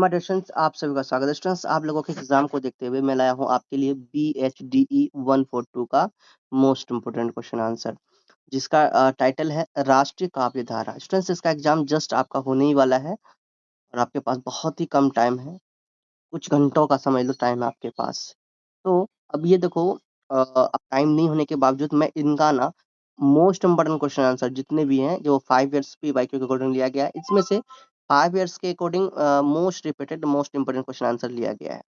My dear students, आप सभी का स्वागत है। स्टूडेंट्स, आप लोगों के एग्जाम को देखते हुए मैं लाया हूं आपके लिए BHDE 142 का मोस्ट इम्पोर्टेंट क्वेश्चन आंसर, जिसका टाइटल है राष्ट्रीय काव्य धारा। स्टूडेंट्स, इसका एग्जाम जस्ट आपका होने ही वाला है और आपके पास बहुत ही कम टाइम है, कुछ घंटों का समझ लो टाइम है आपके पास। तो अब ये देखो, अब टाइम नहीं होने के बावजूद मैं इनका ना मोस्ट इम्पोर्टेंट क्वेश्चन आंसर जितने भी हैं जो 5 ईयर्स PYQ के अकॉर्डिंग लिया गया है, इसमें से 5 ईयर्स के according most repeated most important question answer लिया गया है,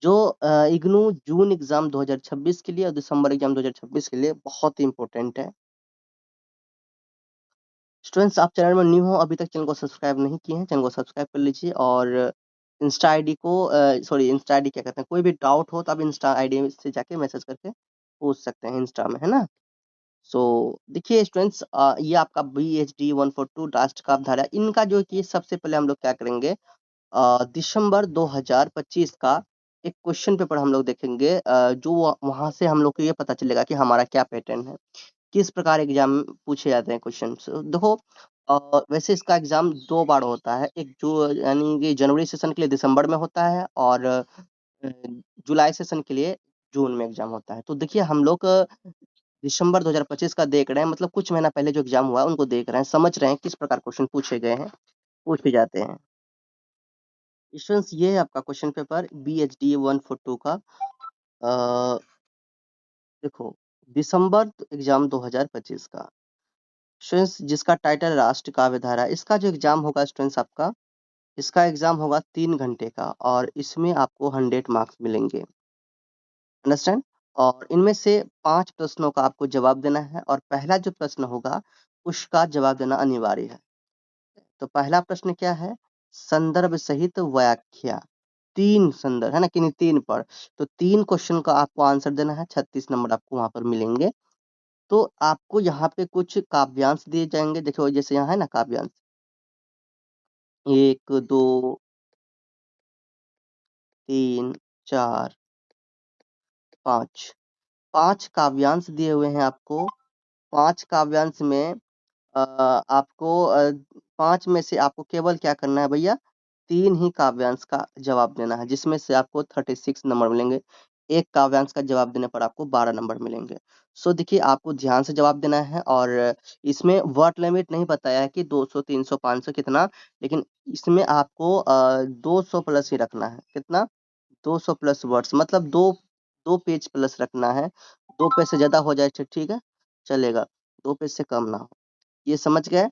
जो इग्नू जून एग्जाम 2026 के लिए और दिसंबर एग्जाम 2026 के लिए बहुत ही इंपॉर्टेंट है। स्टूडेंट्स, आप चैनल में न्यू हो, अभी तक चैनल को सब्सक्राइब नहीं किए हैं, चैनल को सब्सक्राइब कर लीजिए और इंस्टा आईडी को इंस्टा आईडी क्या कहते हैं, कोई भी डाउट हो तो आप इंस्टा आईडी से जाके मैसेज करके पूछ सकते हैं इंस्टा में, है ना। सो देखिए स्टूडेंट्स, ये आपका BHD 142 राष्ट्र काव्य धारा, इनका जो कि सबसे पहले हम लोग क्या करेंगे, दिसंबर 2025 का एक क्वेश्चन पेपर हम लोग देखेंगे, जो वहां से हम लोग को ये पता चलेगा कि हमारा क्या पैटर्न है, किस प्रकार एग्जाम में पूछे जाते हैं क्वेश्चन। देखो, वैसे इसका एग्जाम 2 बार होता है, एक जो यानी कि जनवरी सेशन के लिए दिसंबर में होता है और जुलाई सेशन के लिए जून में एग्जाम होता है। तो देखिए हम लोग दिसंबर 2025 का देख रहे हैं, मतलब कुछ महीना पहले जो एग्जाम हुआ है उनको देख रहे हैं, समझ रहे हैं किस प्रकार क्वेश्चन पूछे गए हैं, पूछे जाते हैं। स्टूडेंट्स, ये है आपका क्वेश्चन पेपर BHD 142 का। अ, देखो, दिसंबर एग्जाम 2025 का स्टूडेंट्स, जिसका टाइटल राष्ट्र काव्य धारा, इसका जो एग्जाम होगा स्टूडेंट्स आपका, इसका एग्जाम होगा 3 घंटे का और इसमें आपको 100 मार्क्स मिलेंगे। अंडरस्टैंड। और इनमें से 5 प्रश्नों का आपको जवाब देना है और पहला जो प्रश्न होगा उसका जवाब देना अनिवार्य है। तो पहला प्रश्न क्या है, संदर्भ सहित व्याख्या। 3 संदर्भ है ना, किन्हीं 3 पर, तो 3 क्वेश्चन का आपको आंसर देना है, 36 नंबर आपको वहां पर मिलेंगे। तो आपको यहाँ पे कुछ काव्यांश दिए जाएंगे, देखो जैसे यहाँ है ना काव्यांश, 1 2 3 4 5, 5 काव्यांश दिए हुए हैं आपको। 5 काव्यांश में आपको 5 में से आपको केवल क्या करना है भैया, 3 ही काव्यांश का जवाब देना है, जिसमें से आपको 36 नंबर मिलेंगे। एक काव्यांश का जवाब देने पर आपको 12 नंबर मिलेंगे। सो देखिए, आपको ध्यान से जवाब देना है और इसमें वर्ड लिमिट नहीं बताया है कि 200 300 500 कितना, लेकिन इसमें आपको 200 प्लस ही रखना है। कितना, 200 प्लस वर्ड्स, मतलब दो दो पेज प्लस रखना है। 2 पेज से ज्यादा हो जाए तो ठीक है, चलेगा, 2 पेज से कम ना हो। ये समझ गए।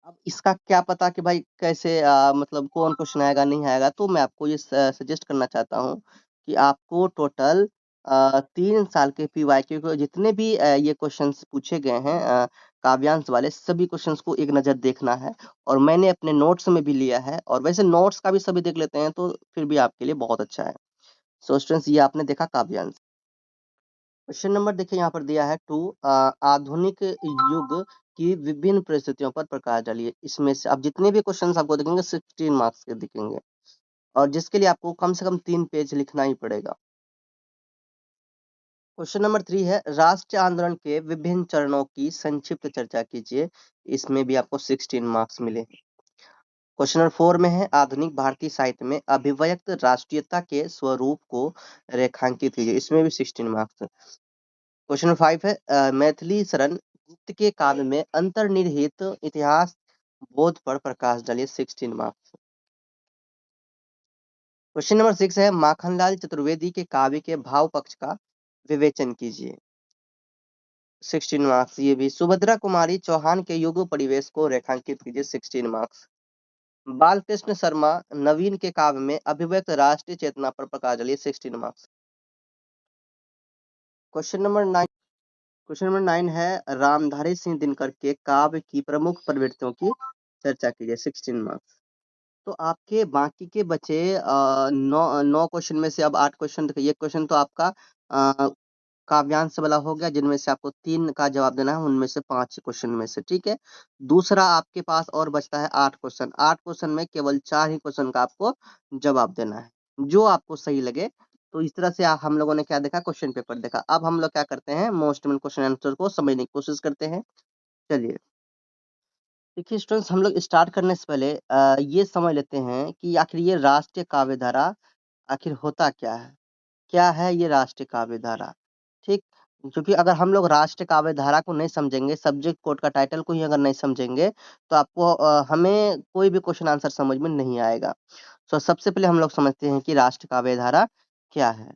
अब इसका क्या पता कि भाई कैसे मतलब कौन क्वेश्चन आएगा नहीं आएगा, तो मैं आपको ये सजेस्ट करना चाहता हूँ कि आपको टोटल 3 साल के PYQ को जितने भी ये क्वेश्चंस पूछे गए हैं, काव्यांश वाले सभी क्वेश्चंस को एक नज़र देखना है। और मैंने अपने नोट्स में भी लिया है, और वैसे नोट्स का भी सभी देख लेते हैं तो फिर भी आपके लिए बहुत अच्छा है। सो स्टूडेंट्स, ये आपने देखा काव्यांश। क्वेश्चन नंबर देखिए यहाँ पर दिया है 2, आधुनिक युग की विभिन्न परिस्थितियों पर प्रकाश डालिए। इसमें से आप जितने भी क्वेश्चंस आपको दिखेंगे 16 मार्क्स के दिखेंगे, और जिसके लिए आपको कम से कम 3 पेज लिखना ही पड़ेगा। क्वेश्चन नंबर 3 है, राष्ट्रीय आंदोलन के विभिन्न चरणों की संक्षिप्त चर्चा कीजिए। इसमें भी आपको 16 मार्क्स मिले। क्वेश्चन नंबर 4 में है, आधुनिक भारतीय साहित्य में अभिव्यक्त राष्ट्रीयता के स्वरूप को रेखांकित कीजिए। इसमें भी 16 मार्क्स। क्वेश्चन नंबर 5 है, मैथिली शरण गुप्त के काव्य में अंतर्निहित इतिहास बोध पर प्रकाश डालिए। 16 मार्क्स। क्वेश्चन नंबर 6 है, माखनलाल चतुर्वेदी के काव्य के भाव पक्ष का विवेचन कीजिए। 16 मार्क्स। ये भी सुभद्रा कुमारी चौहान के युग परिवेश को रेखांकित कीजिए। 16 मार्क्स। बालकृष्ण शर्मा नवीन के काव्य में अभिव्यक्त राष्ट्रीय चेतना पर प्रकाश डालिए। 16 marks. Question number 9, question number 9 है, रामधारी सिंह दिनकर के काव्य की प्रमुख प्रवृत्तियों की चर्चा कीजिए। 16 मार्क्स। तो आपके बाकी के बचे 9 क्वेश्चन में से अब 8 क्वेश्चन, देखिए ये क्वेश्चन तो आपका काव्यांश वाला हो गया, जिनमें से आपको 3 का जवाब देना है, उनमें से 5 क्वेश्चन में से, ठीक है। दूसरा आपके पास और बचता है 8 क्वेश्चन। 8 क्वेश्चन में केवल 4 ही क्वेश्चन का आपको जवाब देना है, जो आपको सही लगे। तो इस तरह से हम लोगों ने क्या देखा, क्वेश्चन पेपर देखा। अब हम लोग क्या करते हैं, मोस्ट इम्पोर्टेंट क्वेश्चन आंसर को समझने की कोशिश करते हैं। चलिए, देखिए स्टूडेंट्स, हम लोग स्टार्ट करने से पहले ये समझ लेते हैं कि आखिर ये राष्ट्रीय काव्य धारा आखिर होता क्या है? क्या है ये राष्ट्रीय काव्य धारा? ठीक? क्योंकि अगर हम लोग राष्ट्रीय काव्य धारा को नहीं समझेंगे, सब्जेक्ट कोड का टाइटल को ही अगर नहीं समझेंगे, तो आपको हमें कोई भी क्वेश्चन आंसर समझ में नहीं आएगा। सो सबसे पहले हम लोग समझते हैं कि राष्ट्रीय काव्य धारा क्या है?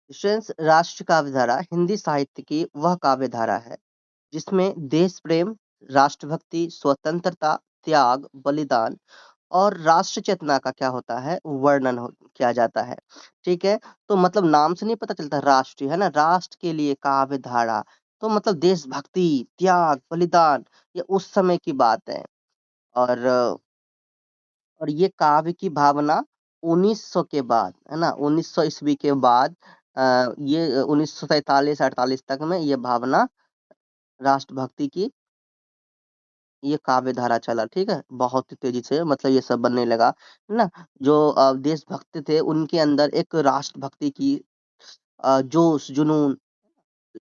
स्टूडेंट्स, राष्ट्रीय काव्य धारा हिंदी साहित्य की वह काव्य धारा है जिसमें देश प्रेम, राष्ट्रभक्ति, स्वतंत्रता, त्याग, बलिदान और राष्ट्र चेतना का क्या होता है, वर्णन किया जाता है। ठीक है? तो मतलब नाम से नहीं पता चलता राष्ट्रीय, है ना? राष्ट्र के लिए काव्य धारा, तो मतलब देशभक्ति, त्याग, बलिदान, ये उस समय की बात है। और ये काव्य की भावना 1900 के बाद, है ना? 1900 ईस्वी के बाद ये 1947-48 तक में ये भावना राष्ट्रभक्ति की ये काव्य धारा चला, ठीक है? बहुत ही तेज़ी से मतलब ये सब बनने लगा, है ना? जो देशभक्त थे उनके अंदर एक राष्ट्रभक्ति की जोश, जुनून,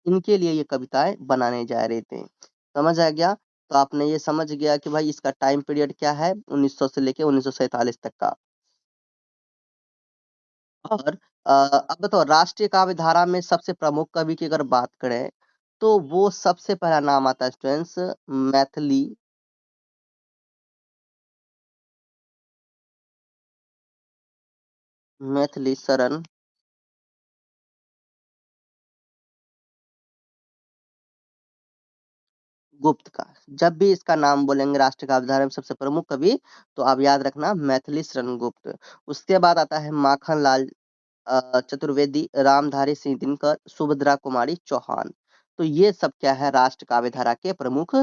इनके लिए ये कविताएँ बनाने जा रहे थे। समझ आ गया? तो आपने ये समझ गया कि भाई इसका टाइम पीरियड क्या है, 1900 से लेके 1947 तक का। और अब बताओ, राष्ट्रीय काव्य धारा में सबसे प्रमुख कवि की अगर बात करें, तो वो सबसे पहला नाम आता है स्टूडेंट्स, मैथिली मैथिली शरण गुप्त का। जब भी इसका नाम बोलेंगे राष्ट्रीय काव्य धारा में सबसे प्रमुख कवि, तो आप याद रखना मैथिली शरण गुप्त। उसके बाद आता है माखनलाल चतुर्वेदी, रामधारी सिंह दिनकर, सुभद्रा कुमारी चौहान। तो ये सब क्या है, राष्ट्र काव्य धारा के प्रमुख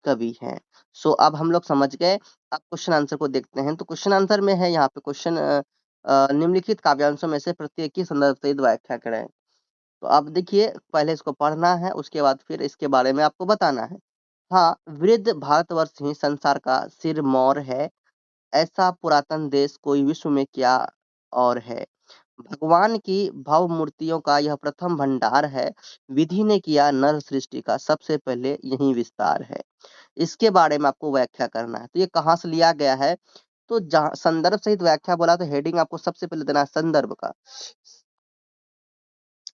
कवि हैं। सो अब हम लोग समझ गए। अब क्वेश्चन आंसर को देखते हैं। तो क्वेश्चन आंसर में है यहाँ पे क्वेश्चन, निम्नलिखित काव्यांशों में से प्रत्येक की संदर्भ सहित व्याख्या करें। तो अब देखिए, पहले इसको पढ़ना है, उसके बाद फिर इसके बारे में आपको बताना है। हाँ, वृद्ध भारतवर्ष ही संसार का सिरमौर है, ऐसा पुरातन देश कोई विश्व में क्या और है। भगवान की भव मूर्तियों का यह प्रथम भंडार है, विधि ने किया नर सृष्टि का सबसे पहले यही विस्तार है। इसके बारे में आपको व्याख्या करना है। तो ये कहाँ से लिया गया है? तो जहाँ संदर्भ सहित व्याख्या बोला, तो हेडिंग आपको सबसे पहले देना है संदर्भ का।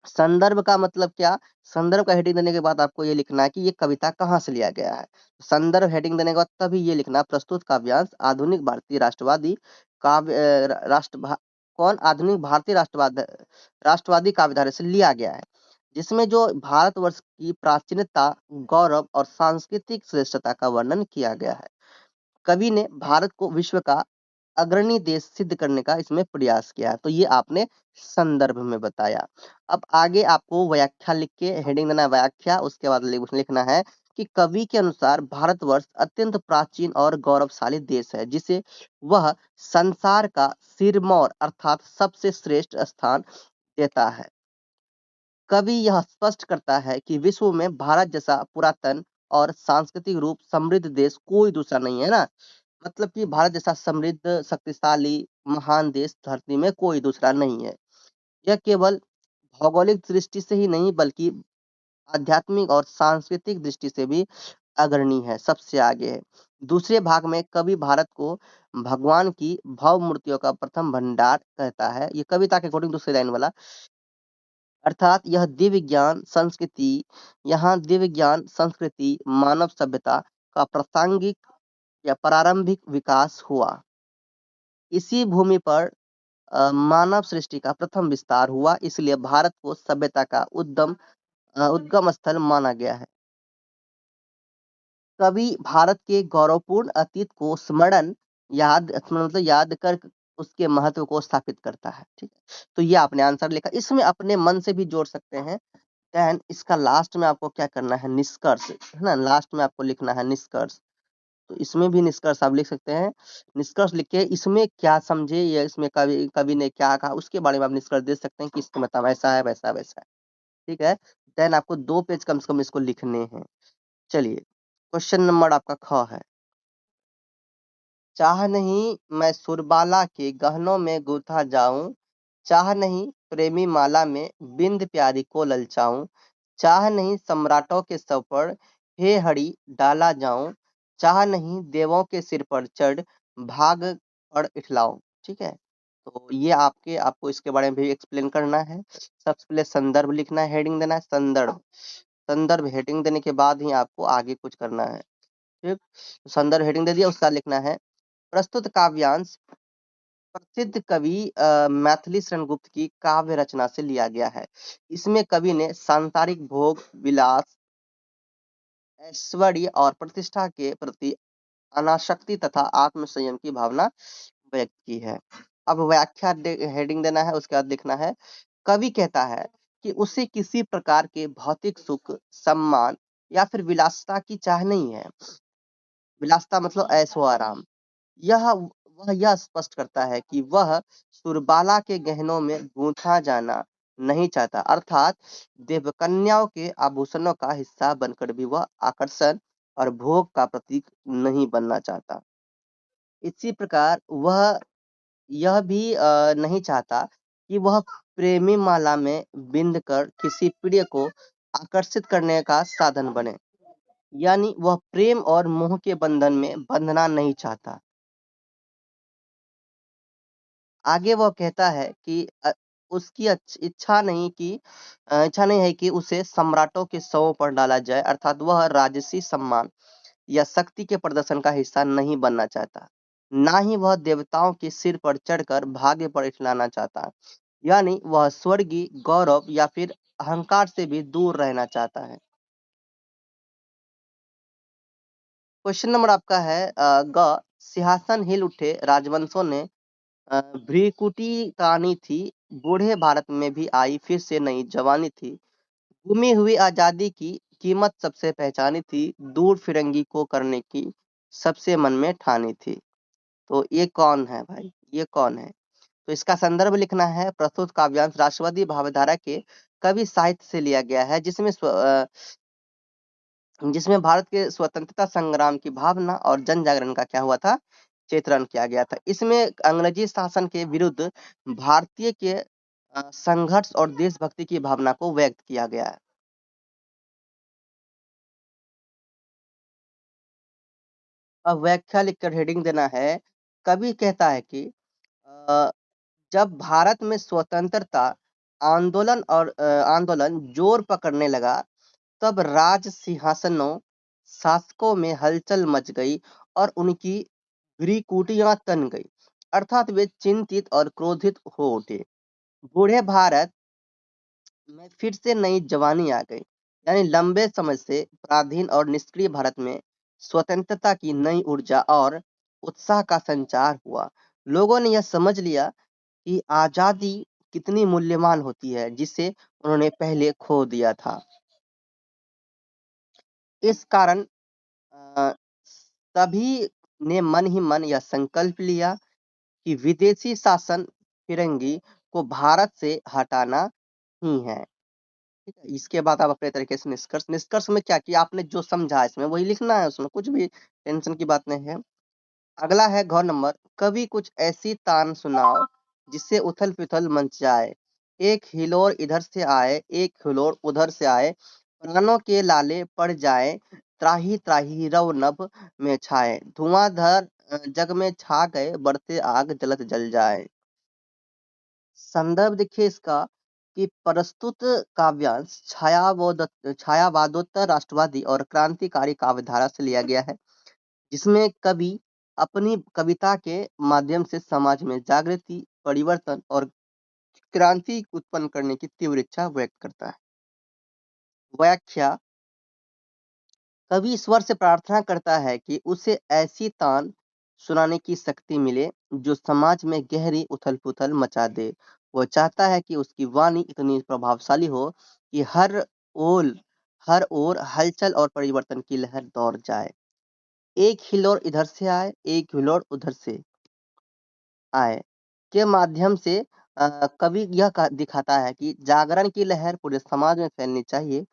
संदर्भ का मतलब क्या? संदर्भ का हेडिंग देने के बाद आपको ये लिखना है कि ये कविता कहाँ से लिया गया है। संदर्भ हेडिंग देने के बाद तभी ये लिखना, प्रस्तुत काव्यांश आधुनिक भारतीय राष्ट्रवादी काव्य कौन आधुनिक भारतीय राष्ट्रवादी काव्यधारा से लिया गया है, जिसमें जो भारतवर्ष की प्राचीनता, गौरव और सांस्कृतिक श्रेष्ठता का वर्णन किया गया है। कवि ने भारत को विश्व का अग्रणी देश सिद्ध करने का इसमें प्रयास किया है। तो ये आपने संदर्भ में बताया। अब आगे आपको व्याख्या लिख के हेडिंग देना है व्याख्या, उसके बाद लिखना है कि कवि के अनुसार भारतवर्ष अत्यंत प्राचीन और गौरवशाली देश है, जिसे वह संसार का सिरमौर अर्थात सबसे श्रेष्ठ स्थान देता है। कवि यह स्पष्ट करता है कि विश्व में भारत जैसा पुरातन और सांस्कृतिक रूप समृद्ध देश कोई दूसरा नहीं है ना। मतलब कि भारत जैसा समृद्ध, शक्तिशाली, महान देश धरती में कोई दूसरा नहीं है। यह केवल भौगोलिक दृष्टि से ही नहीं, बल्कि आध्यात्मिक और सांस्कृतिक दृष्टि से भी अग्रणी है, सबसे आगे है। दूसरे भाग में कवि भारत को भगवान की भव मूर्तियों का प्रथम भंडार कहता है। ये कविता के अकॉर्डिंग दूसरी लाइन वाला, अर्थात यह दिव्य ज्ञान संस्कृति यहाँ दिव्य ज्ञान संस्कृति मानव सभ्यता का प्रासंगिक या प्रारंभिक विकास हुआ। इसी भूमि पर मानव सृष्टि का प्रथम विस्तार हुआ, इसलिए भारत को सभ्यता का उद्गम स्थल माना गया है। कवि भारत के गौरवपूर्ण अतीत को मतलब याद कर उसके महत्व को स्थापित करता है। ठीक है, तो ये आपने आंसर लिखा, इसमें अपने मन से भी जोड़ सकते हैं। देन इसका लास्ट में आपको क्या करना है, निष्कर्ष, है ना? लास्ट में आपको लिखना है निष्कर्ष। तो इसमें भी निष्कर्ष आप लिख सकते हैं। निष्कर्ष लिख के इसमें क्या समझे या इसमें कवि कवि ने क्या कहा, उसके बारे में आप निष्कर्ष दे सकते हैं कि इसका मतलब ऐसा है, वैसा वैसा है। ठीक है, देन आपको 2 पेज कम से कम इसको लिखने हैं। चलिए, क्वेश्चन नंबर आपका ख है। चाह नहीं मैं सुरबाला के गहनों में गूथा जाऊं, चाह नहीं प्रेमी माला में बिंद प्यारी को ललचाऊं, चाह नहीं सम्राटों के सर पर हे हरि डाला जाऊं, चाह नहीं देवों के सिर पर चढ़ भाग और इठलाओ। ठीक है, तो ये आपको इसके बारे में भी एक्सप्लेन करना है। सबसे पहले संदर्भ लिखना है, हेडिंग देना है संदर्भ। संदर्भ हेडिंग देने के बाद ही आपको आगे कुछ करना है। ठीक, तो संदर्भ हेडिंग दे दिया, उसका लिखना है प्रस्तुत काव्यांश प्रसिद्ध कवि मैथिली शरण गुप्त की काव्य रचना से लिया गया है। इसमें कवि ने सांसारिक भोग विलास ऐश्वर्य और प्रतिष्ठा के प्रति अनासक्ति तथा आत्म संयम की भावना व्यक्त की है। अब व्याख्या हेडिंग देना है, उसके बाद लिखना है कवि कहता है कि उसे किसी प्रकार के भौतिक सुख सम्मान या फिर विलासिता की चाह नहीं है। विलासिता मतलब ऐशो आराम। वह यह स्पष्ट करता है कि वह सुरबाला के गहनों में गूंथा जाना नहीं चाहता, अर्थात देवकन्याओं के आभूषणों का हिस्सा बनकर भी वह आकर्षण और भोग का प्रतीक नहीं बनना चाहता। इसी प्रकार वह यह भी नहीं चाहता कि वह प्रेमी माला में बिंद कर किसी प्रिय को आकर्षित करने का साधन बने, यानी वह प्रेम और मोह के बंधन में बंधना नहीं चाहता। आगे वह कहता है कि उसकी इच्छा नहीं है कि उसे सम्राटों के शवों पर डाला जाए, अर्थात वह राजसी सम्मान या शक्ति के प्रदर्शन का हिस्सा नहीं बनना चाहता। ना ही वह देवताओं के सिर पर चढ़कर भाग्य पर इठलाना चाहता, यानी वह स्वर्गीय गौरव या फिर अहंकार से भी दूर रहना चाहता है। क्वेश्चन नंबर आपका है ग सिंहासन हिल उठे राजवंशों ने भ्रिकुटी तानी थी, बूढ़े भारत में भी आई फिर से नई जवानी थी, गुमी हुई आजादी की कीमत सबसे पहचानी थी, दूर फिरंगी को करने की सबसे मन में ठानी थी। तो ये कौन है भाई, ये कौन है? तो इसका संदर्भ लिखना है प्रस्तुत काव्यांश राष्ट्रवादी भावधारा के कवि साहित्य से लिया गया है, जिसमें भारत के स्वतंत्रता संग्राम की भावना और जन जागरण का क्या हुआ था, चित्रण किया गया था। इसमें अंग्रेजी शासन के विरुद्ध भारतीय के संघर्ष और देशभक्ति की भावना को व्यक्त किया गया है। अब व्याख्या लिखकर हेडिंग देना है कवि कहता है कि अ, जब भारत में स्वतंत्रता आंदोलन जोर पकड़ने लगा, तब राज सिंहासनों शासकों में हलचल मच गई और उनकी भ्रिकुटियां तन गई, अर्थात वे चिंतित और क्रोधित हो उठे। बूढ़े भारत में फिर से नई जवानी आ गई, यानी लंबे समय से पराधीन और निष्क्रिय भारत में स्वतंत्रता की नई ऊर्जा और उत्साह का संचार हुआ। लोगों ने यह समझ लिया कि आजादी कितनी मूल्यवान होती है, जिसे उन्होंने पहले खो दिया था। इस कारण अ, सभी ने मन ही मन यह संकल्प लिया कि विदेशी शासन फिरंगी को भारत से हटाना ही है। ठीक है, इसके बाद आप अपने तरीके से निष्कर्ष में क्या किया आपने, जो समझा इसमें वही लिखना है, उसमें कुछ भी टेंशन की बात नहीं है। अगला है घ नंबर, कवि कुछ ऐसी तान सुनाओ जिससे उथल पुथल मच जाए, एक हिलोर इधर से आए एक हिलोर उधर से आए, प्राणों के लाले पड़ जाए, त्राही त्राही रव नभ में छाए, धुआंधार जग में छा गए, बढ़ते आग जलत जल जाए। संदर्भ देखिए इसका कि प्रस्तुत काव्यांश छायावादोत्तर राष्ट्रवादी और क्रांतिकारी काव्यधारा से लिया गया है, जिसमें कवि अपनी कविता के माध्यम से समाज में जागृति, परिवर्तन और क्रांति उत्पन्न करने की तीव्र इच्छा व्यक्त करता है। व्याख्या, कवि ईश्वर से प्रार्थना करता है कि उसे ऐसी तान सुनाने की शक्ति मिले जो समाज में गहरी उथल-पुथल मचा दे। वो चाहता है कि उसकी वाणी इतनी प्रभावशाली हो कि ओर हर ओर हलचल और परिवर्तन की लहर दौड़ जाए। एक हिलोर इधर से आए, एक हिलोर उधर से आए के माध्यम से कवि यह दिखाता है कि जागरण की लहर पूरे समाज में फैलनी चाहिए।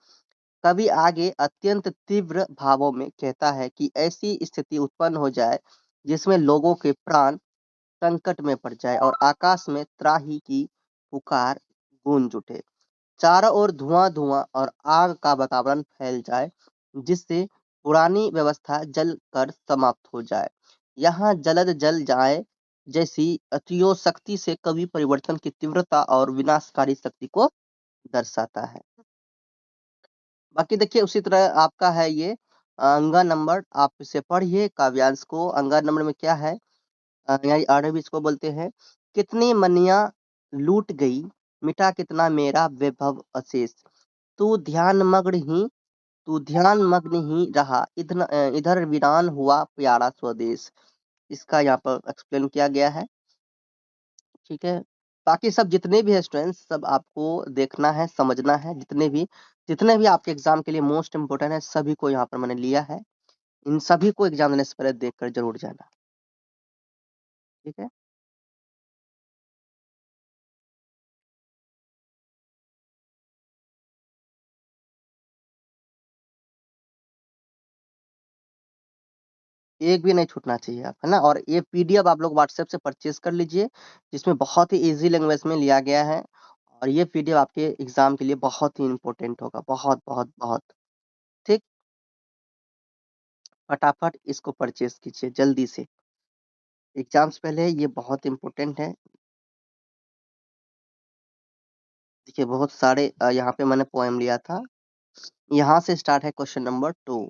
कवि आगे अत्यंत तीव्र भावों में कहता है कि ऐसी स्थिति उत्पन्न हो जाए जिसमें लोगों के प्राण संकट में पड़ जाए और आकाश में त्राही की पुकार गूंज उठे, चारों ओर धुआं धुआं और आग का वातावरण फैल जाए, जिससे पुरानी व्यवस्था जल कर समाप्त हो जाए। यहाँ जलद जल जाए जैसी अतियोशक्ति से कवि परिवर्तन की तीव्रता और विनाशकारी शक्ति को दर्शाता है। बाकी देखिए उसी तरह आपका है ये अंगा नंबर, आप इसे पढ़िए काव्यांश को। अंगा नंबर में क्या है? यानी आरबी इसको बोलते हैं। कितनी मनिया लूट गई, मिटा कितना मेरा वैभव अशेष। तू ध्यान मग्न ही तू ध्यान मग्न ही रहा, इधर वीरान हुआ प्यारा स्वदेश। इसका यहाँ पर एक्सप्लेन किया गया है। ठीक है। बाकी सब जितने भी है स्टूडेंट्स, सब आपको देखना है, समझना है। जितने भी आपके एग्जाम के लिए मोस्ट इम्पोर्टेंट है, सभी को यहाँ पर मैंने लिया है। इन सभी को एग्जाम देने से पहले देख कर जरूर जाना। ठीक है। एक भी नहीं छूटना चाहिए आप, है ना। और ये पीडीएफ आप लोग व्हाट्सएप से परचेज कर लीजिए, जिसमें बहुत ही इजी लैंग्वेज में लिया गया है। और ये पीडीएफ आपके एग्जाम के लिए बहुत ही इंपॉर्टेंट होगा, बहुत बहुत बहुत। ठीक। फटाफट इसको परचेज कीजिए जल्दी से, एग्जाम से पहले ये बहुत इंपॉर्टेंट है। देखिए बहुत सारे यहाँ पे मैंने पोएम लिया था। यहाँ से स्टार्ट है क्वेश्चन नंबर 2।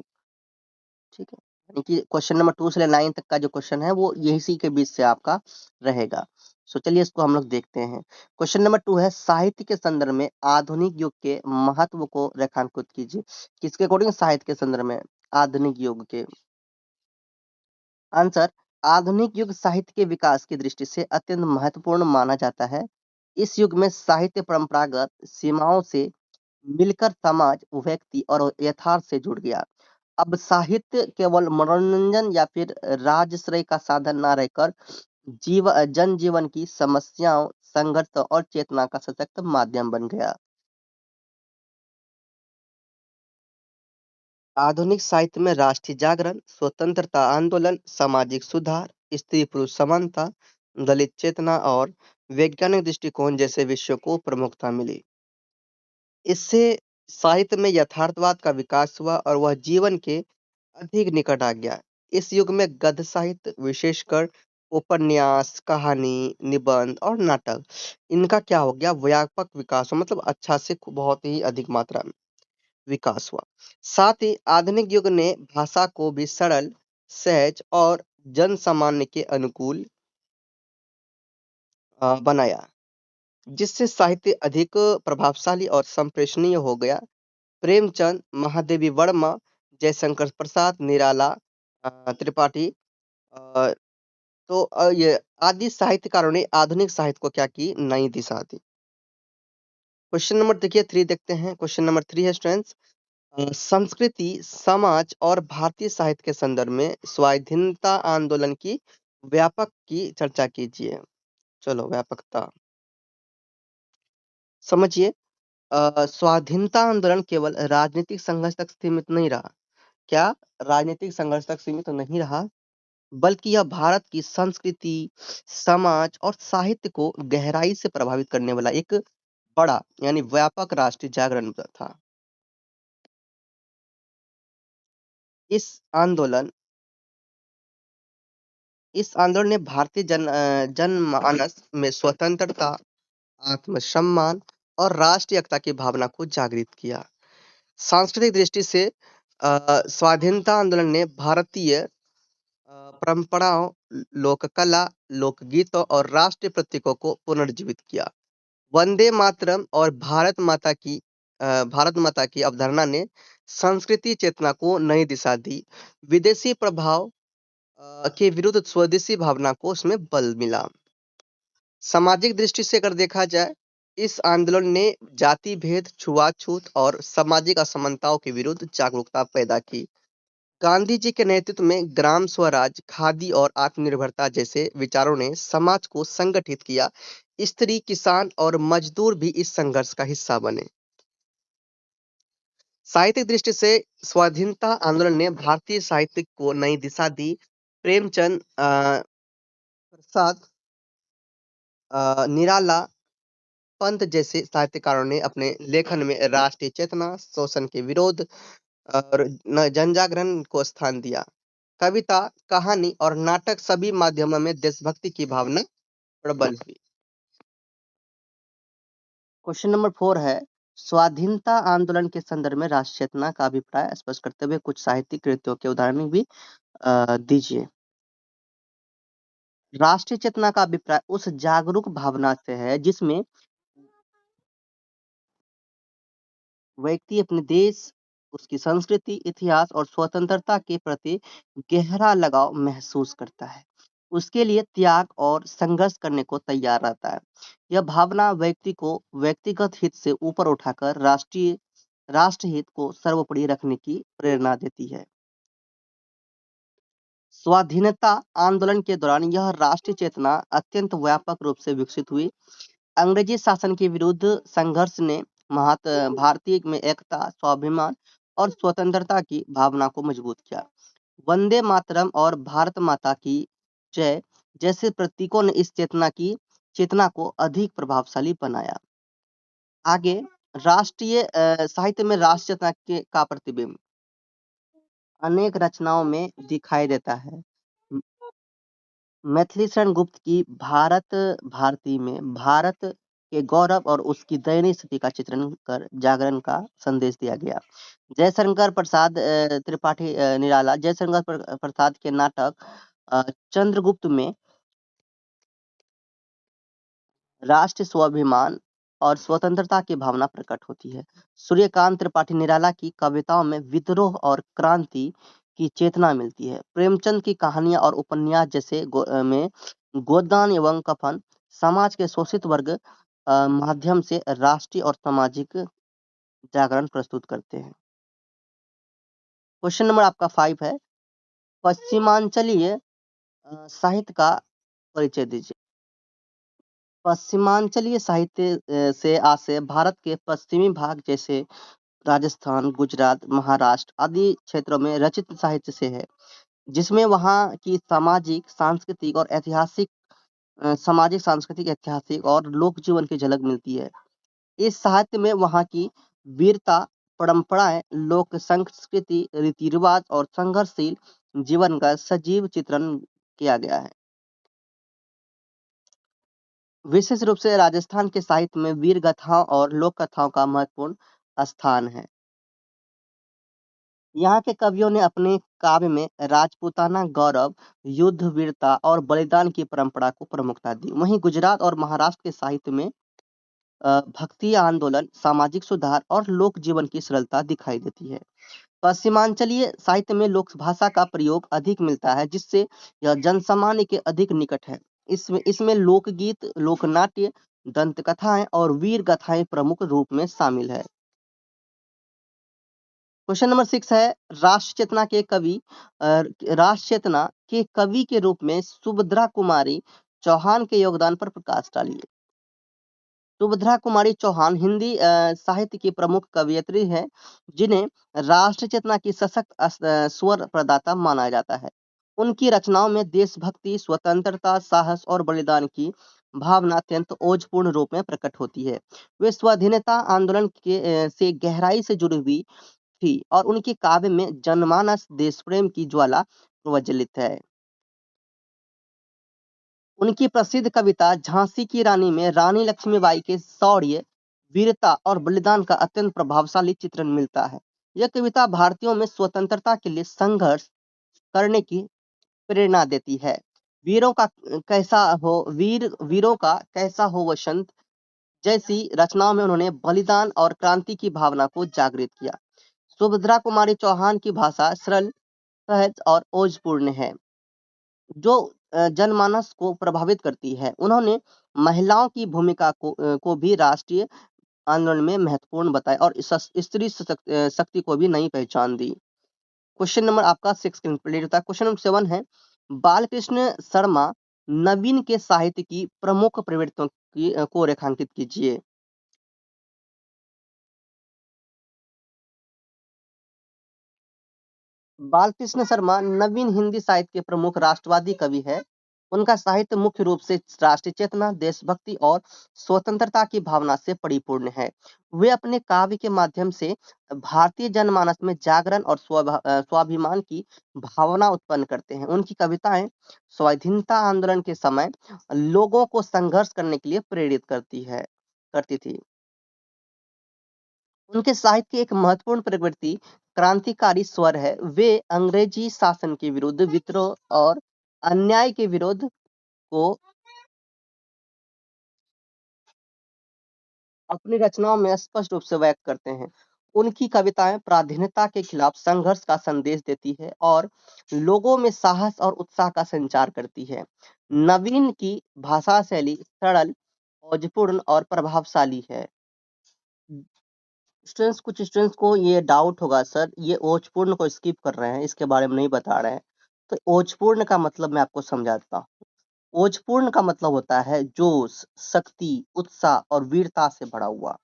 ठीक है। यानी कि क्वेश्चन नंबर 2 से 9 तक का जो क्वेश्चन है वो यही के बीच से आपका रहेगा। सो चलिए इसको हम लोग देखते हैं। क्वेश्चन नंबर 2 है, साहित्य के संदर्भ में आधुनिक युग के महत्व को रेखांकित कीजिए। किसके अकॉर्डिंग? साहित्य के संदर्भ में आधुनिक युग के। आंसर, आधुनिक युग साहित्य के विकास की दृष्टि से अत्यंत महत्वपूर्ण माना जाता है। इस युग में साहित्य परंपरागत सीमाओं से मिलकर समाज, व्यक्ति और यथार्थ से जुड़ गया। अब साहित्य केवल मनोरंजन या फिर राजश्रय का साधन न रहकर जनजीवन की समस्याओं, संघर्ष और चेतना का सशक्त माध्यम बन गया। आधुनिक साहित्य में राष्ट्रीय जागरण, स्वतंत्रता आंदोलन, सामाजिक सुधार, स्त्री पुरुष समानता, दलित चेतना और वैज्ञानिक दृष्टिकोण जैसे विषयों को प्रमुखता मिली। इससे साहित्य में यथार्थवाद का विकास हुआ और वह जीवन के अधिक निकट आ गया। इस युग में गद्य साहित्य, विशेषकर उपन्यास, कहानी, निबंध और नाटक, इनका क्या हो गया? व्यापक विकास हुआ, मतलब अच्छा से बहुत ही अधिक मात्रा में विकास हुआ। साथ ही आधुनिक युग ने भाषा को भी सरल, सहज और जन सामान्य के अनुकूल बनाया, जिससे साहित्य अधिक प्रभावशाली और संप्रेषणीय हो गया। प्रेमचंद, महादेवी वर्मा, जयशंकर प्रसाद, निराला त्रिपाठी, अ, तो ये आदि साहित्यकारों ने आधुनिक साहित्य को क्या की? नई दिशा दी। क्वेश्चन नंबर देखिए 3 देखते हैं। क्वेश्चन नंबर 3 है स्टूडेंट्स, संस्कृति, समाज और भारतीय साहित्य के संदर्भ में स्वाधीनता आंदोलन की व्यापक की चर्चा कीजिए। चलो व्यापकता समझिए। स्वाधीनता आंदोलन केवल राजनीतिक संघर्ष तक सीमित नहीं रहा। क्या? राजनीतिक संघर्ष तक सीमित नहीं रहा, बल्कि यह भारत की संस्कृति, समाज और साहित्य को गहराई से प्रभावित करने वाला एक बड़ा यानी व्यापक राष्ट्रीय जागरण था। इस आंदोलन इस आंदोलन ने भारतीय जनमानस में स्वतंत्रता, आत्मसम्मान और राष्ट्रीय एकता की भावना को जागृत किया। सांस्कृतिक दृष्टि से स्वाधीनता आंदोलन ने भारतीय परंपराओं, लोक कला, लोकगीतों और राष्ट्रीय प्रतीकों को पुनर्जीवित किया। वंदे मातरम और भारत माता की अवधारणा ने संस्कृति चेतना को नई दिशा दी। विदेशी प्रभाव के विरुद्ध स्वदेशी भावना को उसमें बल मिला। सामाजिक दृष्टि से अगर देखा जाए, इस आंदोलन ने जाति भेद, छुआछूत और सामाजिक असमानताओं के विरुद्ध जागरूकता पैदा की। गांधी जी के नेतृत्व में ग्राम स्वराज, खादी और आत्मनिर्भरता जैसे विचारों ने समाज को संगठित किया। स्त्री, किसान और मजदूर भी इस संघर्ष का हिस्सा बने। साहित्यिक दृष्टि से स्वाधीनता आंदोलन ने भारतीय साहित्य को नई दिशा दी। प्रेमचंद, प्रसाद, निराला, पंत जैसे साहित्यकारों ने अपने लेखन में राष्ट्रीय चेतना, शोषण के विरोध और जनजागरण को स्थान दिया। कविता, कहानी और नाटक सभी माध्यमों में देशभक्ति की भावना प्रबल हुई। क्वेश्चन नंबर 4 है, स्वाधीनता आंदोलन के संदर्भ में राष्ट्र चेतना का अभिप्राय स्पष्ट करते हुए कुछ साहित्यिक कृतियों के उदाहरण भी दीजिए। राष्ट्रीय चेतना का अभिप्राय उस जागरूक भावना से है जिसमें व्यक्ति अपने देश, उसकी संस्कृति, इतिहास और स्वतंत्रता के प्रति गहरा लगाव महसूस करता है। उसके लिए त्याग और संघर्ष करने को तैयार रहता है। यह भावना व्यक्ति को व्यक्तिगत हित से ऊपर उठाकर राष्ट्रहित को सर्वोपरि रखने की प्रेरणा देती है। स्वाधीनता आंदोलन के दौरान यह राष्ट्रीय चेतना अत्यंत व्यापक रूप से विकसित हुई। अंग्रेजी शासन के विरुद्ध संघर्ष ने भारतीय में एकता, स्वाभिमान और स्वतंत्रता की भावना को मजबूत किया। वंदे मातरम और भारत माता की जय जैसे प्रतीकों ने इस चेतना को अधिक प्रभावशाली बनाया। आगे, राष्ट्रीय साहित्य में राष्ट्रीय चेतना का प्रतिबिंब अनेक रचनाओं में दिखाई देता है। मैथिली शरण गुप्त की भारत भारती में भारत के गौरव और उसकी दयनीय स्थिति का चित्रण कर जागरण का संदेश दिया गया। जयशंकर प्रसाद त्रिपाठी निराला जयशंकर प्रसाद के नाटक चंद्रगुप्त में राष्ट्र स्वाभिमान और स्वतंत्रता की भावना प्रकट होती है। सूर्यकांत त्रिपाठी निराला की कविताओं में विद्रोह और क्रांति की चेतना मिलती है। प्रेमचंद की कहानियां और उपन्यास जैसे में गोदान एवं कफन समाज के शोषित वर्ग माध्यम से राष्ट्रीय और सामाजिक जागरण प्रस्तुत करते हैं। क्वेश्चन नंबर आपका 5 है, पश्चिमांचलीय साहित्य का परिचय दीजिए। पश्चिमांचलीय साहित्य से आशय भारत के पश्चिमी भाग जैसे राजस्थान, गुजरात, महाराष्ट्र आदि क्षेत्रों में रचित साहित्य से है, जिसमें वहाँ की सामाजिक, सांस्कृतिक और ऐतिहासिक और लोक जीवन की झलक मिलती है। इस साहित्य में वहाँ की वीरता, परंपराएं, लोक संस्कृति, रीति रिवाज और संघर्षशील जीवन का सजीव चित्रण किया गया है। विशेष रूप से राजस्थान के साहित्य में वीर गाथाओं और लोक कथाओं का महत्वपूर्ण स्थान है। यहाँ के कवियों ने अपने काव्य में राजपूताना गौरव, युद्ध, वीरता और बलिदान की परंपरा को प्रमुखता दी। वहीं गुजरात और महाराष्ट्र के साहित्य में भक्ति आंदोलन, सामाजिक सुधार और लोक जीवन की सरलता दिखाई देती है। पश्चिमांचलीय साहित्य में लोक भाषा का प्रयोग अधिक मिलता है, जिससे यह जनसामान्य के अधिक निकट है। इसमें लोकगीत, लोकनाट्य, दंत कथाएं और वीर गाथाएं प्रमुख रूप में शामिल है। क्वेश्चन नंबर 6 है, राष्ट्र चेतना के कवि के रूप में सुभद्रा कुमारी चौहान के योगदान पर प्रकाश डालिए। सुभद्रा कुमारी चौहान हिंदी साहित्य की प्रमुख कवयित्री है, जिन्हें राष्ट्र चेतना की सशक्त स्वर प्रदाता माना जाता है। उनकी रचनाओं में देशभक्ति, स्वतंत्रता, साहस और बलिदान की भावना अत्यंत ओजपूर्ण रूप में प्रकट होती है। वे स्वाधीनता आंदोलन से गहराई से जुड़ी हुई थी और उनके काव्य में जनमानस देश प्रेम की ज्वाला प्रज्वलित है। उनकी प्रसिद्ध कविता झांसी की रानी में रानी लक्ष्मीबाई के शौर्य, वीरता और बलिदान का अत्यंत प्रभावशाली चित्रण मिलता है। यह कविता भारतीयों में स्वतंत्रता के लिए संघर्ष करने की प्रेरणा देती है। वीरों का कैसा हो वसंत जैसी रचनाओं में उन्होंने बलिदान और क्रांति की भावना को जागृत किया। सुभद्रा कुमारी चौहान की भाषा सरल, सहज और ओजपूर्ण है, जो जनमानस को प्रभावित करती है। उन्होंने महिलाओं की भूमिका को भी राष्ट्रीय आंदोलन में महत्वपूर्ण बताया और स्त्री शक्ति को भी नई पहचान दी। क्वेश्चन नंबर आपका 6 कंप्लीट होता है। क्वेश्चन नंबर 7 है, बालकृष्ण शर्मा नवीन के साहित्य की प्रमुख प्रवृत्तियों को रेखांकित कीजिए। बालकृष्ण शर्मा नवीन हिंदी साहित्य के प्रमुख राष्ट्रवादी कवि है। उनका साहित्य मुख्य रूप से राष्ट्रीय चेतना, देशभक्ति और स्वतंत्रता की भावना से परिपूर्ण है। वे अपने काव्य के माध्यम से भारतीय जनमानस में जागरण और स्वाभिमान की भावना उत्पन्न करते हैं। उनकी कविताएं स्वाधीनता आंदोलन के समय लोगों को संघर्ष करने के लिए प्रेरित करती थी। उनके साहित्य की एक महत्वपूर्ण प्रवृत्ति क्रांतिकारी स्वर है। वे अंग्रेजी शासन के विरुद्ध विद्रोह और अन्याय के विरोध को अपनी रचनाओं में स्पष्ट रूप से व्यक्त करते हैं। उनकी कविताएं पराधीनता के खिलाफ संघर्ष का संदेश देती है और लोगों में साहस और उत्साह का संचार करती है। नवीन की भाषा शैली सरल, औजपूर्ण और प्रभावशाली है। कुछ स्टूडेंट्स को ये डाउट होगा, सर ये ओजपूर्ण को स्किप कर रहे हैं, इसके बारे में नहीं बता रहे हैं। तो ओजपूर्ण का मतलब मैं आपको समझाता हूँ। ओजपूर्ण का मतलब होता है जोश, शक्ति, उत्साह और वीरता से भरा हुआ।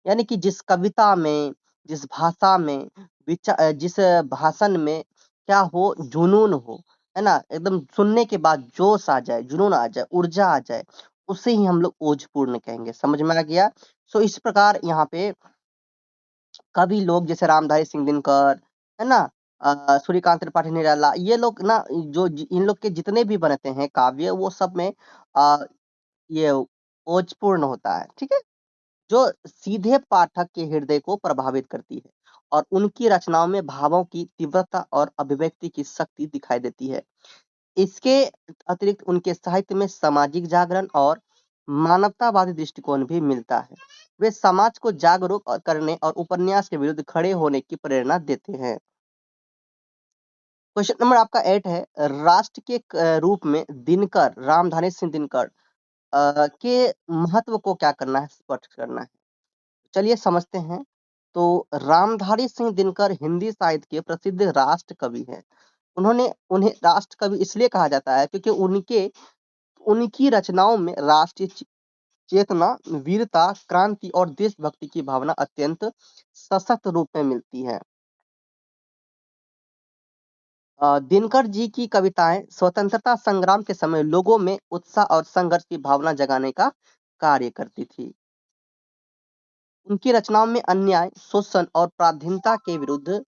यानी कि जिस कविता में, जिस भाषा में, जिस भाषण में क्या हो, जुनून हो, है ना, एकदम सुनने के बाद जोश आ जाए, जुनून आ जाए, ऊर्जा आ जाए, उसे ही हम लोग ओजपूर्ण कहेंगे। समझ में आ गया? सो इस प्रकार यहाँ पे कवि लोग जैसे रामधारी सिंह दिनकर, है ना, सूर्यकांत त्रिपाठी निराला, ये लोग ना, इन लोग के जितने भी बनते हैं काव्य, वो सब में ये ओजपूर्ण होता है। ठीक है, जो सीधे पाठक के हृदय को प्रभावित करती है और उनकी रचनाओं में भावों की तीव्रता और अभिव्यक्ति की शक्ति दिखाई देती है। इसके अतिरिक्त उनके साहित्य में सामाजिक जागरण और मानवतावादी दृष्टिकोण भी मिलता है। वे समाज को जागरूक करने और उपन्यास के विरुद्ध खड़े होने की प्रेरणा देते हैं। क्वेश्चन नंबर आपका 8 है, राष्ट्र के रूप में दिनकर, रामधारी सिंह दिनकर के महत्व को क्या करना है, स्पष्ट करना है। चलिए समझते हैं। तो रामधारी सिंह दिनकर हिंदी साहित्य के प्रसिद्ध राष्ट्र कवि हैं। उन्हें राष्ट्र कवि इसलिए कहा जाता है क्योंकि उनकी रचनाओं में राष्ट्रीय चेतना, वीरता, क्रांति और देशभक्ति की भावना अत्यंत सशक्त रूप में मिलती है। दिनकर जी की कविताएं स्वतंत्रता संग्राम के समय लोगों में उत्साह और संघर्ष की भावना जगाने का कार्य करती थी। उनकी रचनाओं में अन्याय, शोषण और पराधीनता के विरुद्ध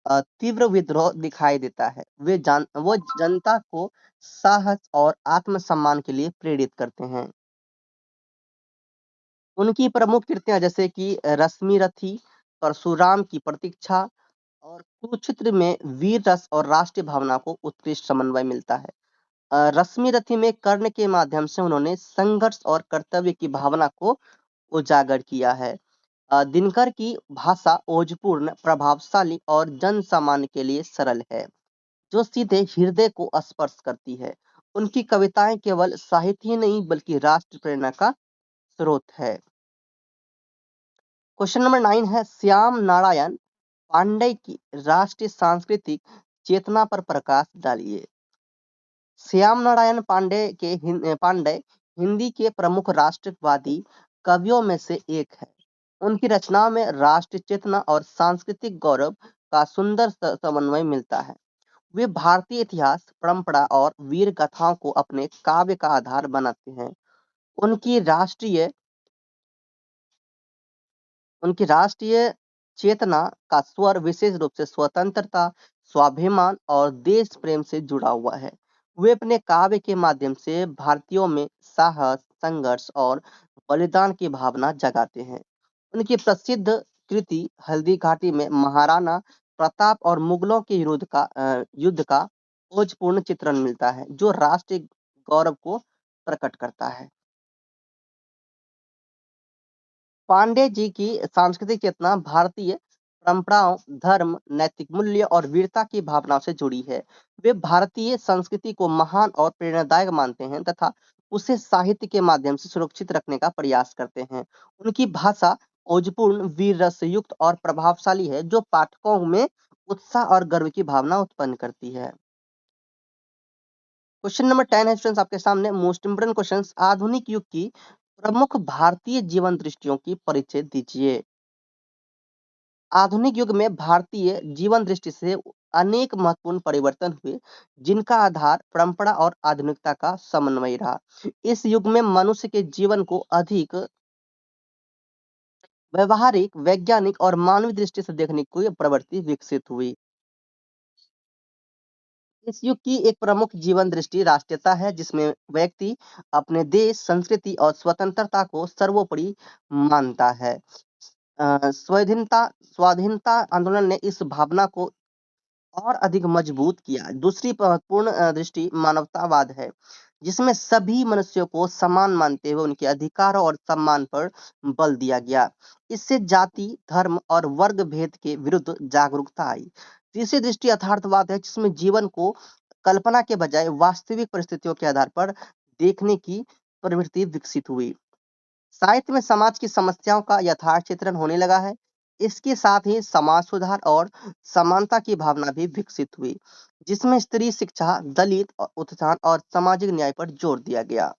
तीव्र विद्रोह दिखाई देता है। वो जनता को साहस और आत्मसम्मान के लिए प्रेरित करते हैं। उनकी प्रमुख कृतियां जैसे कि रश्मि रथी, परशुराम की प्रतीक्षा और कुरुक्षेत्र में वीर रस और राष्ट्रीय भावना को उत्कृष्ट समन्वय मिलता है। रश्मि रथी में कर्ण के माध्यम से उन्होंने संघर्ष और कर्तव्य की भावना को उजागर किया है। दिनकर की भाषा ओजपूर्ण, प्रभावशाली और जन सामान्य के लिए सरल है, जो सीधे हृदय को स्पर्श करती है। उनकी कविताएं केवल साहित्य ही नहीं बल्कि राष्ट्र प्रेरणा का स्रोत है। क्वेश्चन नंबर 9 है, श्याम नारायण पांडे की राष्ट्रीय सांस्कृतिक चेतना पर प्रकाश डालिए। श्याम नारायण पांडे हिंदी के प्रमुख राष्ट्रवादी कवियों में से एक है। उनकी रचनाओं में राष्ट्रीय चेतना और सांस्कृतिक गौरव का सुंदर समन्वय मिलता है। वे भारतीय इतिहास, परंपरा और वीर गाथाओं को अपने काव्य का आधार बनाते हैं। उनकी राष्ट्रीय उनकी राष्ट्रीय चेतना का स्वर विशेष रूप से स्वतंत्रता, स्वाभिमान और देश प्रेम से जुड़ा हुआ है। वे अपने काव्य के माध्यम से भारतीयों में साहस, संघर्ष और बलिदान की भावना जगाते हैं। उनकी प्रसिद्ध कृति हल्दी घाटी में महाराणा प्रताप और मुगलों के युद्ध का ओजपूर्ण चित्रण मिलता है, जो राष्ट्रीय गौरव को प्रकट करता है। पांडे जी की सांस्कृतिक चेतना भारतीय परंपराओं, धर्म, नैतिक मूल्य और वीरता की भावनाओं से जुड़ी है। वे भारतीय संस्कृति को महान और प्रेरणादायक मानते हैं तथा उसे साहित्य के माध्यम से सुरक्षित रखने का प्रयास करते हैं। उनकी भाषा ओजपूर्ण, वीर रस युक्त और प्रभावशाली है, जो पाठकों में उत्साह और गर्व की भावना उत्पन्न करती है। क्वेश्चन नंबर 10 है स्टूडेंट्स आपके सामने, मोस्ट इंपोर्टेंट क्वेश्चन, आधुनिक युग की प्रमुख भारतीय जीवन दृष्टियों की परिचय दीजिए। आधुनिक युग में भारतीय जीवन दृष्टि से अनेक महत्वपूर्ण परिवर्तन हुए, जिनका आधार परंपरा और आधुनिकता का समन्वय रहा। इस युग में मनुष्य के जीवन को अधिक व्यावहारिक, वैज्ञानिक और मानवीय दृष्टि से देखने की कोई प्रवृत्ति विकसित हुई। इस युग की एक प्रमुख जीवन दृष्टि राष्ट्रीयता है, जिसमें व्यक्ति अपने देश, संस्कृति और स्वतंत्रता को सर्वोपरि मानता है। स्वाधीनता आंदोलन ने इस भावना को और अधिक मजबूत किया। दूसरी महत्वपूर्ण दृष्टि मानवतावाद है, जिसमें सभी मनुष्यों को समान मानते हुए उनके अधिकारों और सम्मान पर बल दिया गया। इससे जाति, धर्म और वर्ग भेद के विरुद्ध जागरूकता आई। तीसरी दृष्टि यथार्थवाद है, जिसमें जीवन को कल्पना के बजाय वास्तविक परिस्थितियों के आधार पर देखने की प्रवृत्ति विकसित हुई। साहित्य में समाज की समस्याओं का यथार्थ चित्रण होने लगा है। इसके साथ ही समाज सुधार और समानता की भावना भी विकसित हुई, जिसमें स्त्री शिक्षा, दलित उत्थान और सामाजिक न्याय पर जोर दिया गया।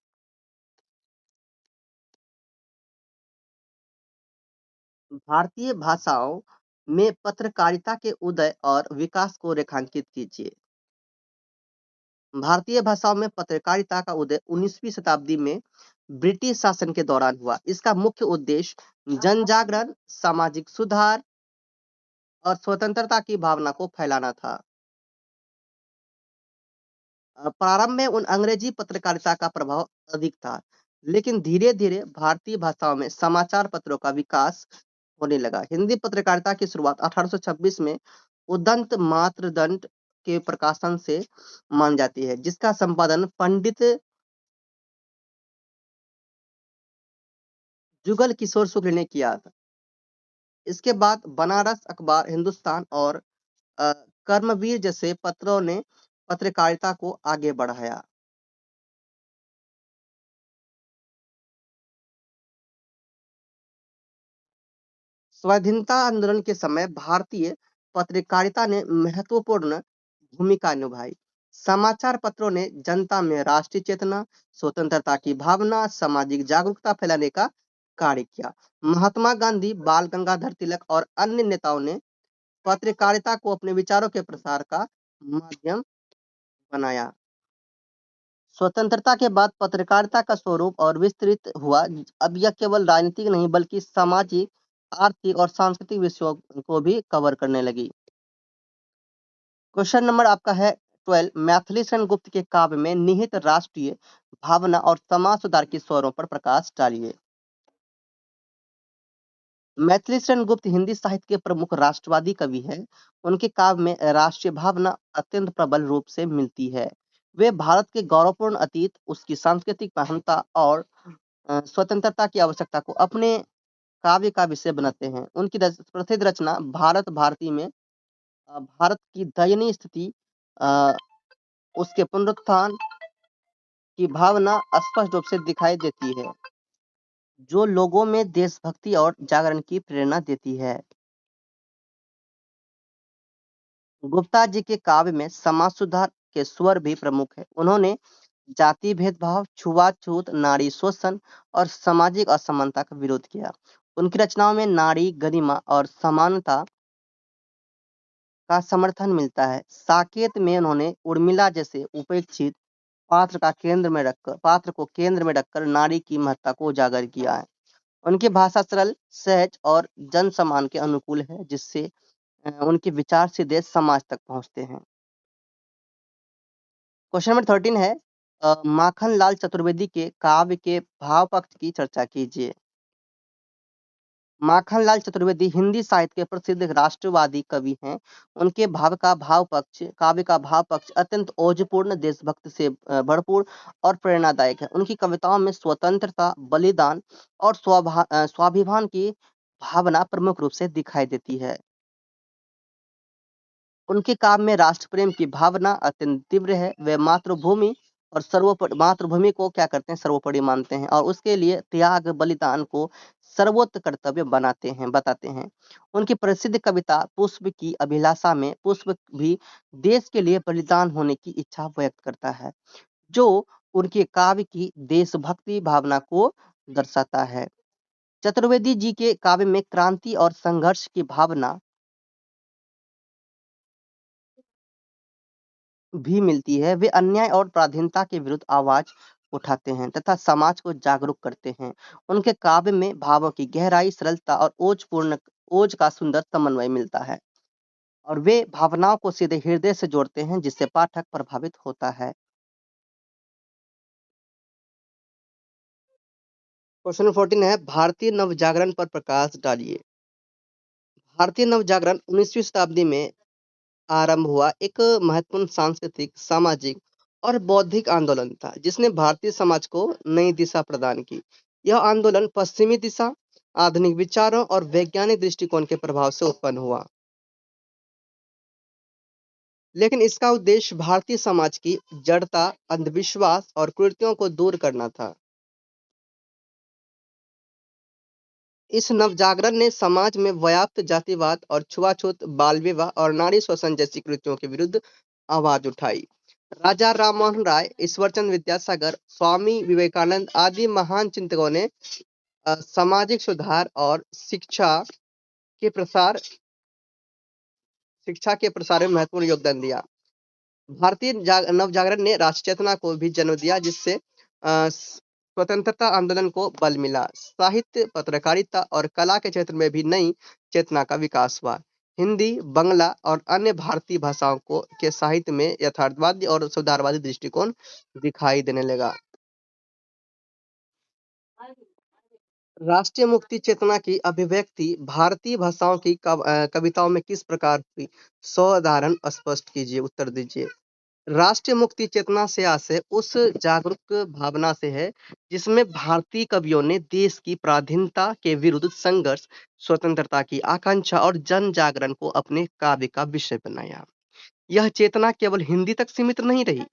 भारतीय भाषाओं में पत्रकारिता के उदय और विकास को रेखांकित कीजिए। भारतीय भाषाओं में पत्रकारिता का उदय 19वीं शताब्दी में ब्रिटिश शासन के दौरान हुआ। इसका मुख्य उद्देश्य जन जागरण, सामाजिक सुधार और स्वतंत्रता की भावना को फैलाना था। प्रारंभ में उन अंग्रेजी पत्रकारिता का प्रभाव अधिक था, लेकिन धीरे-धीरे भारतीय भाषाओं में समाचार पत्रों का विकास होने लगा। हिंदी पत्रकारिता की शुरुआत 1826 में उदंत मातृदंड के प्रकाशन से मान जाती है, जिसका संपादन पंडित जुगल किशोर शुक्ल ने किया था। इसके बाद बनारस अखबार, हिंदुस्तान और अ, कर्मवीर जैसे पत्रों ने पत्रकारिता को आगे बढ़ाया। स्वाधीनता आंदोलन के समय भारतीय पत्रकारिता ने महत्वपूर्ण भूमिका निभाई। समाचार पत्रों ने जनता में राष्ट्रीय चेतना, स्वतंत्रता की भावना, सामाजिक जागरूकता फैलाने का कार्य किया। महात्मा गांधी, बाल गंगाधर तिलक और अन्य नेताओं ने पत्रकारिता को अपने विचारों के प्रसार का माध्यम बनाया। स्वतंत्रता के बाद पत्रकारिता का स्वरूप और विस्तृत हुआ। अब यह केवल राजनीतिक नहीं बल्कि सामाजिक, आर्थिक और सांस्कृतिक विषयों को भी कवर करने लगी। क्वेश्चन नंबर आपका है 12। मैथिली शरण गुप्त के काव्य में निहित राष्ट्रीय भावना और समाज सुधार की स्वरों पर प्रकाश डालिए। मैथिली शरण गुप्त हिंदी साहित्य के प्रमुख राष्ट्रवादी कवि हैं। उनके काव्य में राष्ट्रीय भावना अत्यंत प्रबल रूप से मिलती है। वे भारत के गौरवपूर्ण अतीत, उसकी सांस्कृतिक महानता और स्वतंत्रता की आवश्यकता को अपने काव्य का विषय बनाते हैं। उनकी प्रसिद्ध रचना भारत भारती में भारत की दयनीय स्थिति, अ, उसके पुनरुत्थान की भावना स्पष्ट रूप से दिखाई देती है, जो लोगों में देशभक्ति और जागरण की प्रेरणा देती है। गुप्ता जी के काव्य में समाज सुधार के स्वर भी प्रमुख है। उन्होंने जाति भेदभाव, छुआछूत, नारी शोषण और सामाजिक असमानता का विरोध किया। उनकी रचनाओं में नारी गरिमा और समानता का समर्थन मिलता है। साकेत में उन्होंने उर्मिला जैसे उपेक्षित पात्र को केंद्र में रखकर नारी की महत्ता को उजागर किया है। उनकी भाषा सरल, सहज और जन सम्मान के अनुकूल है, जिससे उनके विचार सीधे समाज तक पहुंचते हैं। क्वेश्चन नंबर 13 है, माखन लाल चतुर्वेदी के काव्य के भाव पक्ष की चर्चा कीजिए। माखनलाल चतुर्वेदी हिंदी साहित्य के प्रसिद्ध राष्ट्रवादी कवि हैं। उनके काव्य का भाव पक्ष अत्यंत ओजपूर्ण, देशभक्ति से भरपूर और प्रेरणादायक है। उनकी कविताओं में स्वतंत्रता, बलिदान और स्वाभिमान की भावना प्रमुख रूप से दिखाई देती है। उनके काम में राष्ट्र प्रेम की भावना अत्यंत तीव्र है। वे मातृभूमि को क्या करते हैं, सर्वोपरि मानते हैं और उसके लिए त्याग, बलिदान को सर्वोच्च कर्तव्य बताते हैं। उनकी प्रसिद्ध कविता पुष्प की अभिलाषा में पुष्प भी देश के लिए बलिदान होने की इच्छा व्यक्त करता है, जो उनके काव्य की देशभक्ति भावना को दर्शाता है। चतुर्वेदी जी के काव्य में क्रांति और संघर्ष की भावना भी मिलती है। वे अन्याय और पराधीनता के विरुद्ध आवाज उठाते हैं तथा समाज को जागरूक करते हैं। उनके काव्य में भावों की गहराई, सरलता और ओज का सुंदर समन्वय मिलता है और वे भावनाओं को सीधे हृदय से जोड़ते हैं, जिससे पाठक प्रभावित होता है। क्वेश्चन 14 है, भारतीय नवजागरण पर प्रकाश डालिए। भारतीय नवजागरण 19वीं शताब्दी में आरंभ हुआ एक महत्वपूर्ण सांस्कृतिक, सामाजिक और बौद्धिक आंदोलन था, जिसने भारतीय समाज को नई दिशा प्रदान की। यह आंदोलन पश्चिमी दिशा, आधुनिक विचारों और वैज्ञानिक दृष्टिकोण के प्रभाव से उत्पन्न हुआ, लेकिन इसका उद्देश्य भारतीय समाज की जड़ता, अंधविश्वास और कुरीतियों को दूर करना था। इस नवजागरण ने समाज में व्याप्त जातिवाद और छुआछूत, बाल विवाह और नारी शोषण जैसी कृतियों के विरुद्ध आवाज उठाई। राजा राममोहन राय, ईश्वरचंद विद्यासागर, स्वामी विवेकानंद आदि महान चिंतकों ने सामाजिक सुधार और शिक्षा के प्रसार में महत्वपूर्ण योगदान दिया। भारतीय नवजागरण ने राष्ट्र चेतना को भी जन्म दिया, जिससे स्वतंत्रता आंदोलन को बल मिला। साहित्य, पत्रकारिता और कला के क्षेत्र में भी नई चेतना का विकास हुआ। हिंदी, बंगला और अन्य भारतीय भाषाओं को के साहित्य में यथार्थवादी और सुधारवादी दृष्टिकोण दिखाई देने लगा। राष्ट्रीय मुक्ति चेतना की अभिव्यक्ति भारतीय भाषाओं की कविताओं में किस प्रकार हुई? साधारण स्पष्ट कीजिए, उत्तर दीजिए। राष्ट्रीय मुक्ति चेतना से आशय उस जागरूक भावना से है, जिसमें भारतीय कवियों ने देश की पराधीनता के विरुद्ध संघर्ष, स्वतंत्रता की आकांक्षा और जन जागरण को अपने काव्य का विषय बनाया। यह चेतना केवल हिंदी तक सीमित नहीं रही,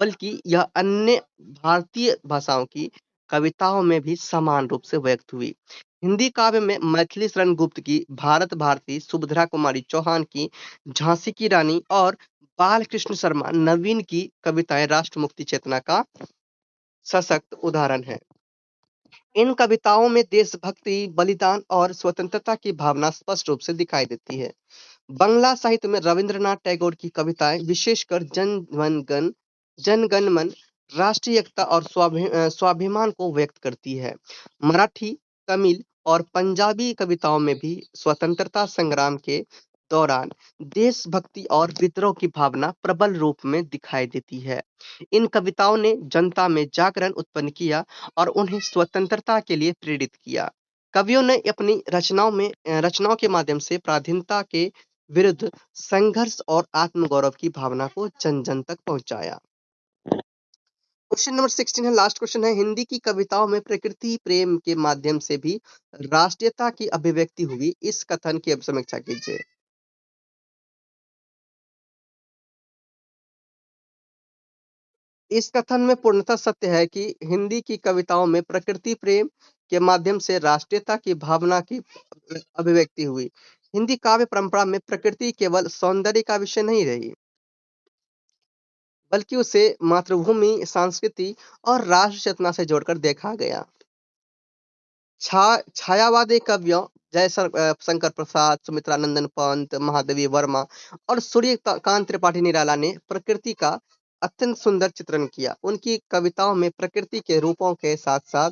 बल्कि यह अन्य भारतीय भाषाओं की कविताओं में भी समान रूप से व्यक्त हुई। हिंदी काव्य में मैथिली शरण गुप्त की भारत भारती, सुभद्रा कुमारी चौहान की झांसी की रानी और बाल कृष्ण शर्मा नवीन की कविताएं राष्ट्र मुक्ति चेतना का सशक्त उदाहरण है। इन कविताओं में देशभक्ति, बलिदान और स्वतंत्रता की भावना स्पष्ट रूप से दिखाई देती है। बंगला साहित्य में रविंद्रनाथ टैगोर की कविताएं विशेषकर जनगण मन, राष्ट्रीय एकता और स्वाभिमान को व्यक्त करती है। मराठी, तमिल और पंजाबी कविताओं में भी स्वतंत्रता संग्राम के दौरान देशभक्ति और विद्रोह की भावना प्रबल रूप में दिखाई देती है। इन कविताओं ने जनता में जागरण उत्पन्न किया और उन्हें स्वतंत्रता के लिए प्रेरित किया। कवियों ने अपनी रचनाओं के माध्यम से पराधीनता के विरुद्ध संघर्ष और आत्मगौरव की भावना को जन जन तक पहुंचाया। क्वेश्चन नंबर 16 है, लास्ट क्वेश्चन है, हिंदी की कविताओं में प्रकृति प्रेम के माध्यम से भी राष्ट्रीयता की अभिव्यक्ति हुई, इस कथन की अब समीक्षा कीजिए। इस कथन में पूर्णतः सत्य है कि हिंदी की कविताओं में प्रकृति प्रेम के माध्यम से राष्ट्रीयता की भावना की अभिव्यक्ति हुई। हिंदी काव्य परंपरा में प्रकृति केवल सौंदर्य का विषय नहीं रही, बल्कि उसे मातृभूमि, संस्कृति और राष्ट्र चेतना से जोड़कर देखा गया। छायावादी कवियों शंकर प्रसाद, सुमित्रा नंदन पंत, महादेवी वर्मा और सूर्यकांत त्रिपाठी निराला ने प्रकृति का अत्यंत सुंदर चित्रण किया। उनकी कविताओं में प्रकृति के रूपों के साथ साथ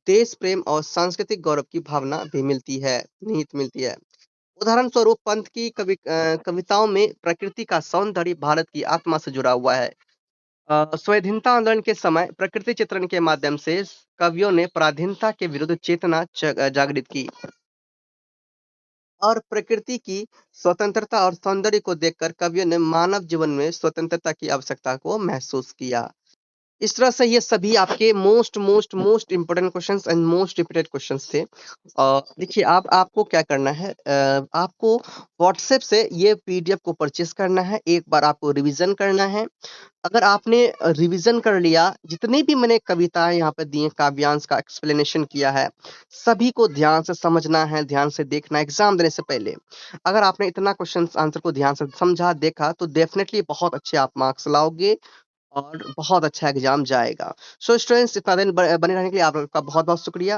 देश प्रेम और सांस्कृतिक गौरव की भावना भी निहित मिलती है। उदाहरण स्वरूप पंत की कविताओं में प्रकृति का सौंदर्य भारत की आत्मा से जुड़ा हुआ है। स्वाधीनता आंदोलन के समय प्रकृति चित्रण के माध्यम से कवियों ने पराधीनता के विरुद्ध चेतना जागृत की और प्रकृति की स्वतंत्रता और सौंदर्य को देखकर कवियों ने मानव जीवन में स्वतंत्रता की आवश्यकता को महसूस किया। इस तरह से ये सभी आपके most most most important questions and most repeated questions थे। देखिए, आपको क्या करना है, आपको व्हाट्सएप से ये पीडीएफ को परचेस करना है, एक बार आपको रिवीजन करना है। अगर आपने रिवीजन कर लिया, जितनी भी मैंने कविताएं यहाँ पे दी हैं, काव्यांश का एक्सप्लेनेशन किया है, सभी को ध्यान से समझना है, ध्यान से देखना है एग्जाम देने से पहले। अगर आपने इतना क्वेश्चन आंसर को ध्यान से समझा, देखा, तो डेफिनेटली बहुत अच्छे आप मार्क्स लाओगे और बहुत अच्छा एग्जाम जाएगा। सो स्टूडेंट्स, इतना दिन बने रहने के लिए आपका बहुत बहुत शुक्रिया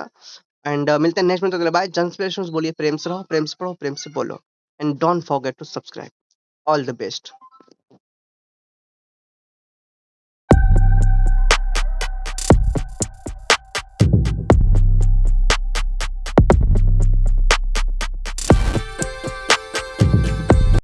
एंड मिलते हैं नेक्स्ट में। बाय। जन बोलिए, प्रेम से रहो, प्रेम से पढ़ो, प्रेम से बोलो and don't forget to subscribe. All the best.